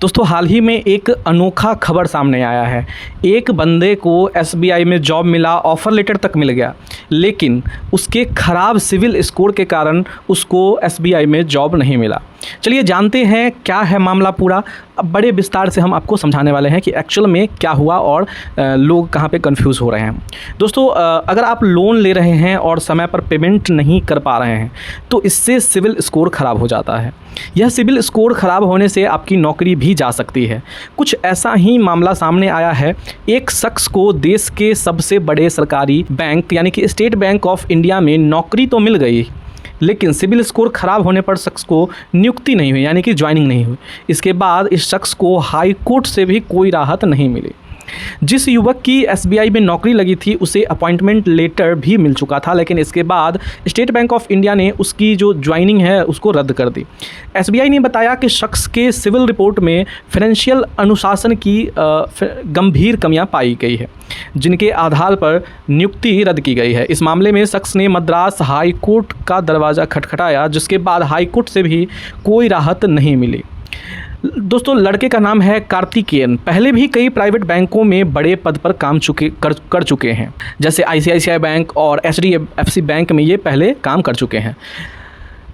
दोस्तों हाल ही में एक अनोखा खबर सामने आया है। एक बंदे को एसबीआई में जॉब मिला, ऑफ़र लेटर तक मिल गया, लेकिन उसके ख़राब सिविल स्कोर के कारण उसको एसबीआई में जॉब नहीं मिला। चलिए जानते हैं क्या है मामला पूरा। अब बड़े विस्तार से हम आपको समझाने वाले हैं कि एक्चुअल में क्या हुआ और लोग कहाँ पे कंफ्यूज हो रहे हैं। दोस्तों अगर आप लोन ले रहे हैं और समय पर पेमेंट नहीं कर पा रहे हैं तो इससे सिविल स्कोर ख़राब हो जाता है। यह सिविल स्कोर ख़राब होने से आपकी नौकरी भी जा सकती है। कुछ ऐसा ही मामला सामने आया है। एक शख्स को देश के सबसे बड़े सरकारी बैंक यानी कि स्टेट बैंक ऑफ इंडिया में नौकरी तो मिल गई, लेकिन सिविल स्कोर ख़राब होने पर शख्स को नियुक्ति नहीं हुई यानी कि ज्वाइनिंग नहीं हुई। इसके बाद इस शख्स को हाई कोर्ट से भी कोई राहत नहीं मिली। जिस युवक की एसबीआई में नौकरी लगी थी उसे अपॉइंटमेंट लेटर भी मिल चुका था, लेकिन इसके बाद स्टेट बैंक ऑफ इंडिया ने उसकी जो ज्वाइनिंग है उसको रद्द कर दी। एसबीआई ने बताया कि शख्स के सिविल रिपोर्ट में फाइनेंशियल अनुशासन की गंभीर कमियां पाई गई है, जिनके आधार पर नियुक्ति रद्द की गई है। इस मामले में शख्स ने मद्रास हाई कोर्ट का दरवाज़ा खटखटाया, जिसके बाद हाई कोर्ट से भी कोई राहत नहीं मिली। दोस्तों लड़के का नाम है कार्तिकेयन। पहले भी कई प्राइवेट बैंकों में बड़े पद पर काम कर चुके हैं, जैसे आईसीआईसीआई बैंक और एचडीएफसी बैंक में ये पहले काम कर चुके हैं।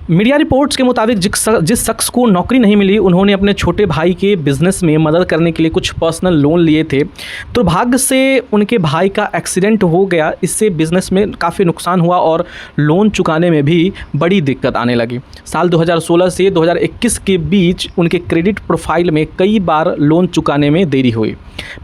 मीडिया रिपोर्ट्स के मुताबिक जिस शख्स को नौकरी नहीं मिली उन्होंने अपने छोटे भाई के बिज़नेस में मदद करने के लिए कुछ पर्सनल लोन लिए थे। दुर्भाग्य से उनके भाई का एक्सीडेंट हो गया। इससे बिज़नेस में काफ़ी नुकसान हुआ और लोन चुकाने में भी बड़ी दिक्कत आने लगी। साल 2016 से 2021 के बीच उनके क्रेडिट प्रोफाइल में कई बार लोन चुकाने में देरी हुई,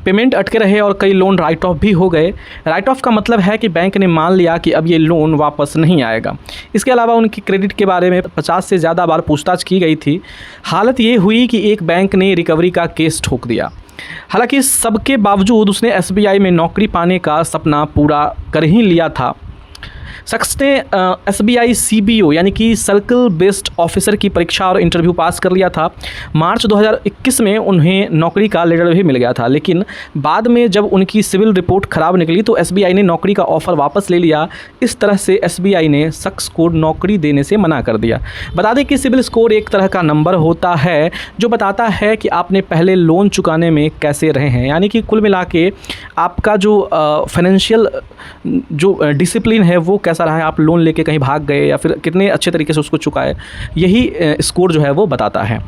पेमेंट अटके रहे और कई लोन राइट ऑफ भी हो गए। राइट ऑफ का मतलब है कि बैंक ने मान लिया कि अब ये लोन वापस नहीं आएगा। इसके अलावा उनकी क्रेडिट के बारे में 50 से ज़्यादा बार पूछताछ की गई थी। हालत ये हुई कि एक बैंक ने रिकवरी का केस ठोक दिया। हालांकि सबके बावजूद उसने एसबीआई में नौकरी पाने का सपना पूरा कर ही लिया था। शख्स ने एसबीआई सीबीओ यानी कि सर्कल बेस्ड ऑफिसर की परीक्षा और इंटरव्यू पास कर लिया था। मार्च 2021 में उन्हें नौकरी का लेटर भी मिल गया था, लेकिन बाद में जब उनकी सिविल रिपोर्ट ख़राब निकली तो एसबीआई ने नौकरी का ऑफ़र वापस ले लिया। इस तरह से एसबीआई ने शख्स को नौकरी देने से मना कर दिया। बता दें कि सिविल स्कोर एक तरह का नंबर होता है जो बताता है कि आपने पहले लोन चुकाने में कैसे रहे हैं, यानी कि कुल मिला के आपका जो फाइनेंशियल जो डिसिप्लिन है वो कैसा रहा है, आप लोन लेके कहीं भाग गए या फिर कितने अच्छे तरीके से उसको चुकाए, यही स्कोर जो है वो बताता है।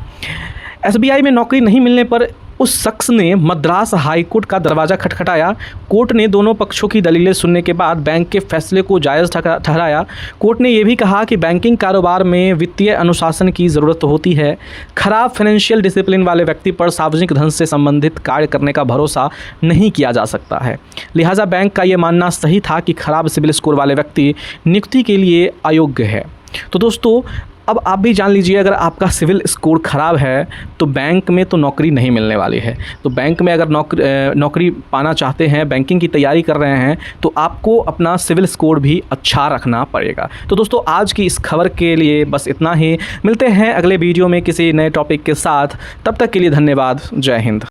एसबीआई में नौकरी नहीं मिलने पर उस शख्स ने मद्रास हाई कोर्ट का दरवाज़ा खटखटाया। कोर्ट ने दोनों पक्षों की दलीलें सुनने के बाद बैंक के फैसले को जायज़ ठहराया। कोर्ट ने यह भी कहा कि बैंकिंग कारोबार में वित्तीय अनुशासन की ज़रूरत होती है। खराब फाइनेंशियल डिसिप्लिन वाले व्यक्ति पर सार्वजनिक धन से संबंधित कार्य करने का भरोसा नहीं किया जा सकता है। लिहाजा बैंक का ये मानना सही था कि खराब सिविल स्कोर वाले व्यक्ति नियुक्ति के लिए अयोग्य है। तो दोस्तों अब आप भी जान लीजिए, अगर आपका सिविल स्कोर ख़राब है तो बैंक में तो नौकरी नहीं मिलने वाली है। तो बैंक में अगर नौकरी पाना चाहते हैं, बैंकिंग की तैयारी कर रहे हैं, तो आपको अपना सिविल स्कोर भी अच्छा रखना पड़ेगा। तो दोस्तों आज की इस खबर के लिए बस इतना ही। मिलते हैं अगले वीडियो में किसी नए टॉपिक के साथ। तब तक के लिए धन्यवाद। जय हिंद।